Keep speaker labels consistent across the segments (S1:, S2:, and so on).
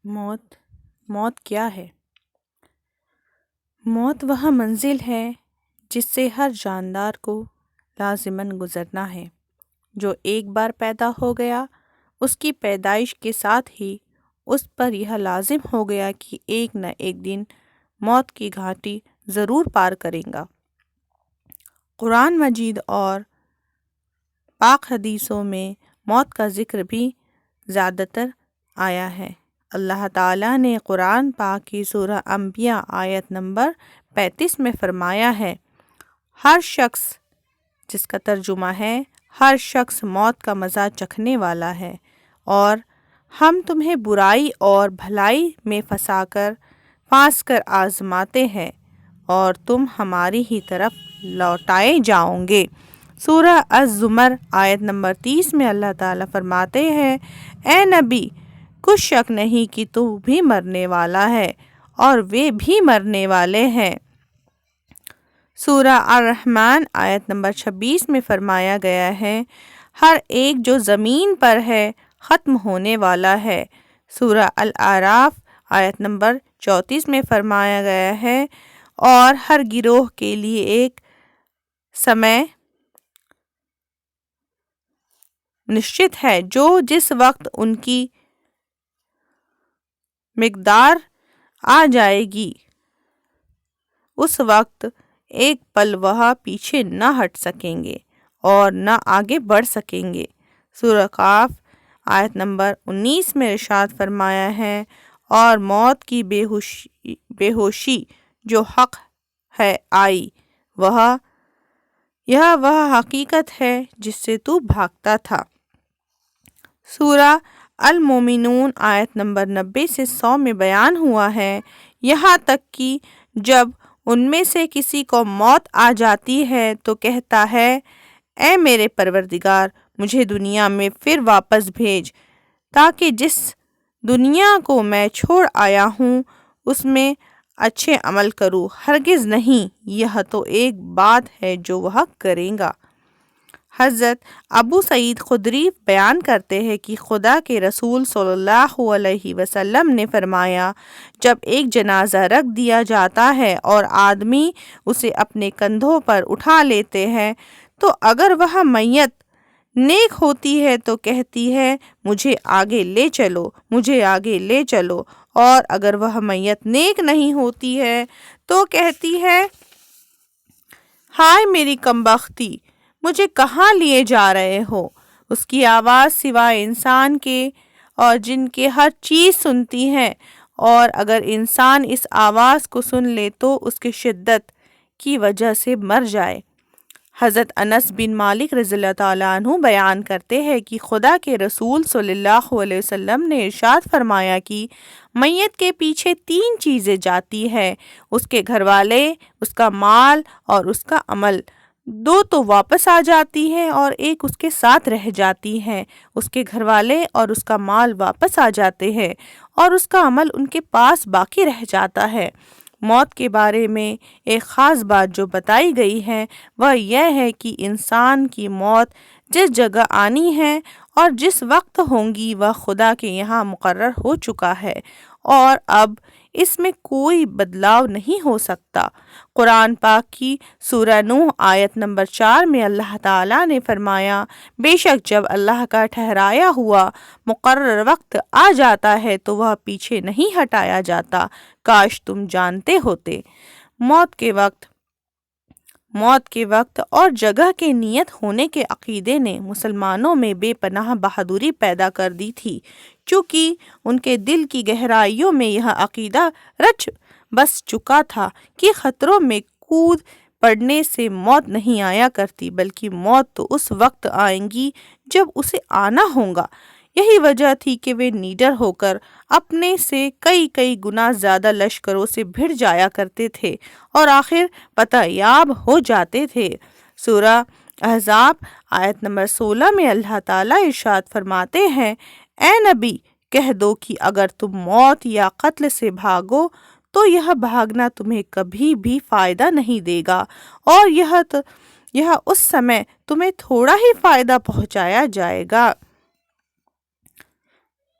S1: موت موت کیا ہے؟ موت وہ منزل ہے جس سے ہر جاندار کو لازماً گزرنا ہے۔ جو ایک بار پیدا ہو گیا، اس کی پیدائش کے ساتھ ہی اس پر یہ لازم ہو گیا کہ ایک نہ ایک دن موت کی گھاٹی ضرور پار کرے گا۔ قرآن مجید اور پاک حدیثوں میں موت کا ذکر بھی زیادہ تر آیا ہے۔ اللہ تعالیٰ نے قرآن پاک کی سورہ انبیاء آیت نمبر 35 میں فرمایا ہے، ہر شخص، جس کا ترجمہ ہے ہر شخص موت کا مزہ چکھنے والا ہے، اور ہم تمہیں برائی اور بھلائی میں پھانس کر آزماتے ہیں اور تم ہماری ہی طرف لوٹائے جاؤ گے۔ سورہ الزمر آیت نمبر 30 میں اللہ تعالیٰ فرماتے ہیں، اے نبی، کچھ شک نہیں کہ تو بھی مرنے والا ہے اور وہ بھی مرنے والے ہیں۔ سورہ الرحمن آیت نمبر 26 میں فرمایا گیا ہے، ہر ایک جو زمین پر ہے ختم ہونے والا ہے۔ سورہ الاعراف آیت نمبر 34 میں فرمایا گیا ہے، اور ہر گروہ کے لیے ایک سمے نشچت ہے جو جس وقت ان کی مقدار آ جائے گی، اس وقت ایک پل وہ پیچھے نہ ہٹ سکیں گے اور نہ آگے بڑھ سکیں گے۔ سورہ قاف آیت نمبر 19 میں ارشاد فرمایا ہے، اور موت کی بے ہوشی جو حق ہے آئی، وہ حقیقت ہے جس سے تو بھاگتا تھا۔ سورہ المومنون آیت نمبر 90 سے 100 میں بیان ہوا ہے، یہاں تک کہ جب ان میں سے کسی کو موت آ جاتی ہے تو کہتا ہے، اے میرے پروردگار، مجھے دنیا میں پھر واپس بھیج تاکہ جس دنیا کو میں چھوڑ آیا ہوں اس میں اچھے عمل کروں۔ ہرگز نہیں، یہ تو ایک بات ہے جو وہ کرے گا۔ حضرت ابو سعید خدری بیان کرتے ہیں کہ خدا کے رسول صلی اللہ علیہ وسلم نے فرمایا، جب ایک جنازہ رکھ دیا جاتا ہے اور آدمی اسے اپنے کندھوں پر اٹھا لیتے ہیں تو اگر وہ میت نیک ہوتی ہے تو کہتی ہے، مجھے آگے لے چلو، مجھے آگے لے چلو، اور اگر وہ میت نیک نہیں ہوتی ہے تو کہتی ہے، ہائے میری کمبختی، مجھے کہاں لیے جا رہے ہو؟ اس کی آواز سوائے انسان کے اور جن کے ہر چیز سنتی ہے، اور اگر انسان اس آواز کو سن لے تو اس کی شدت کی وجہ سے مر جائے۔ حضرت انس بن مالک رضی اللہ تعالیٰ عنہ بیان کرتے ہیں کہ خدا کے رسول صلی اللہ علیہ وسلم نے ارشاد فرمایا کہ میت کے پیچھے 3 چیزیں جاتی ہے، اس کے گھر والے، اس کا مال اور اس کا عمل۔ 2 تو واپس آ جاتی ہیں اور ایک اس کے ساتھ رہ جاتی ہیں۔ اس کے گھر والے اور اس کا مال واپس آ جاتے ہیں اور اس کا عمل ان کے پاس باقی رہ جاتا ہے۔ موت کے بارے میں ایک خاص بات جو بتائی گئی ہے وہ یہ ہے کہ انسان کی موت جس جگہ آنی ہے اور جس وقت ہوگی وہ خدا کے یہاں مقرر ہو چکا ہے، اور اب اس میں کوئی بدلاؤ نہیں ہو سکتا۔ قرآن پاک کی سورہ نوح آیت نمبر 4 میں اللہ تعالیٰ نے فرمایا، بے شک جب اللہ کا ٹھہرایا ہوا مقرر وقت آ جاتا ہے تو وہ پیچھے نہیں ہٹایا جاتا، کاش تم جانتے ہوتے۔ موت کے وقت اور جگہ کے نیت ہونے کے عقیدے نے مسلمانوں میں بے پناہ بہادری پیدا کر دی تھی، چونکہ ان کے دل کی گہرائیوں میں یہ عقیدہ رچ بس چکا تھا کہ خطروں میں کود پڑنے سے موت نہیں آیا کرتی، بلکہ موت تو اس وقت آئے گی جب اسے آنا ہوگا۔ یہی وجہ تھی کہ وہ نڈر ہو کر اپنے سے کئی گنا زیادہ لشکروں سے بھڑ جایا کرتے تھے اور آخر فتح یاب ہو جاتے تھے۔ سورہ احزاب آیت نمبر 16 میں اللہ تعالیٰ ارشاد فرماتے ہیں، اے نبی، کہہ دو کہ اگر تم موت یا قتل سے بھاگو تو یہ بھاگنا تمہیں کبھی بھی فائدہ نہیں دے گا، اور یہ اس سمے تمہیں تھوڑا ہی فائدہ پہنچایا جائے گا۔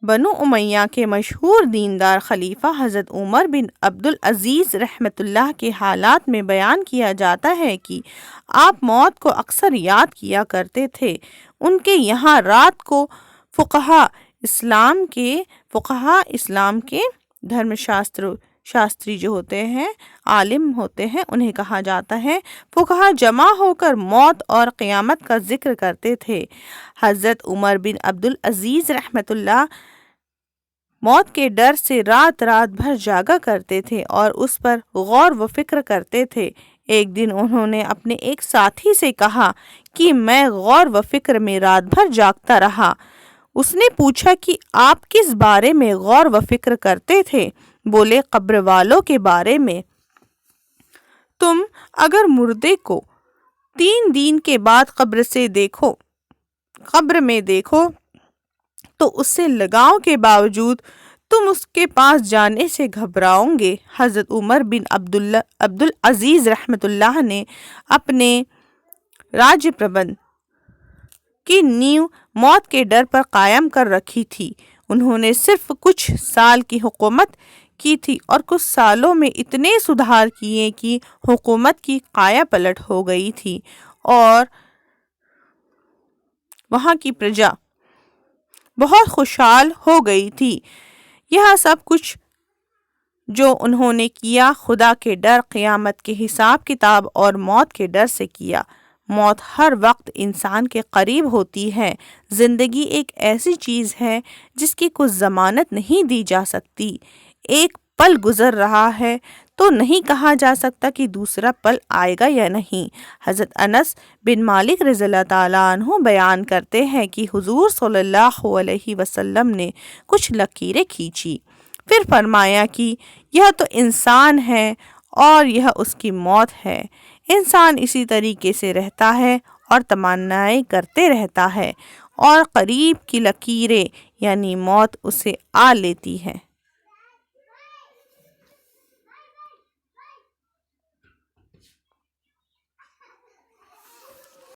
S1: بنو امیہ کے مشہور دیندار خلیفہ حضرت عمر بن عبدالعزیز رحمۃ اللہ کے حالات میں بیان کیا جاتا ہے کہ آپ موت کو اکثر یاد کیا کرتے تھے۔ ان کے یہاں رات کو فقہاء اسلام کے دھرم شاستری جو ہوتے ہیں، عالم ہوتے ہیں، انہیں کہا جاتا ہے، فقہاء جمع ہو کر موت اور قیامت کا ذکر کرتے تھے۔ حضرت عمر بن عبدالعزیز رحمۃ اللہ موت کے ڈر سے رات بھر جاگا کرتے تھے اور اس پر غور و فکر کرتے تھے۔ ایک دن انہوں نے اپنے ایک ساتھی سے کہا کہ میں غور و فکر میں رات بھر جاگتا رہا۔ اس نے پوچھا کہ آپ کس بارے میں غور و فکر کرتے تھے؟ بولے، قبر والوں کے بارے میں۔ تم اگر مردے کو 3 دن کے بعد قبر میں دیکھو تو اس سے لگاؤ کے باوجود تم اس کے پاس جانے سے گھبراؤ گے۔ حضرت عمر بن عبدالعزیز رحمۃ اللہ نے اپنے راج پربند کی نیو موت کے ڈر پر قائم کر رکھی تھی۔ انہوں نے صرف کچھ سال کی حکومت کی تھی اور کچھ سالوں میں اتنے سدھار کیے کہ حکومت کی کایا پلٹ ہو گئی تھی اور وہاں کی پرجا بہت خوشحال ہو گئی تھی۔ یہ سب کچھ جو انہوں نے کیا خدا کے ڈر، قیامت کے حساب کتاب اور موت کے ڈر سے کیا۔ موت ہر وقت انسان کے قریب ہوتی ہے۔ زندگی ایک ایسی چیز ہے جس کی کوئی ضمانت نہیں دی جا سکتی۔ ایک پل گزر رہا ہے تو نہیں کہا جا سکتا کہ دوسرا پل آئے گا یا نہیں۔ حضرت انس بن مالک رضی اللہ تعالیٰ عنہ بیان کرتے ہیں کہ حضور صلی اللہ علیہ وسلم نے کچھ لکیریں کھینچی، پھر فرمایا کہ یہ تو انسان ہے اور یہ اس کی موت ہے۔ انسان اسی طریقے سے رہتا ہے اور تمنائیں کرتے رہتا ہے اور قریب کی لکیریں یعنی موت اسے آ لیتی ہے۔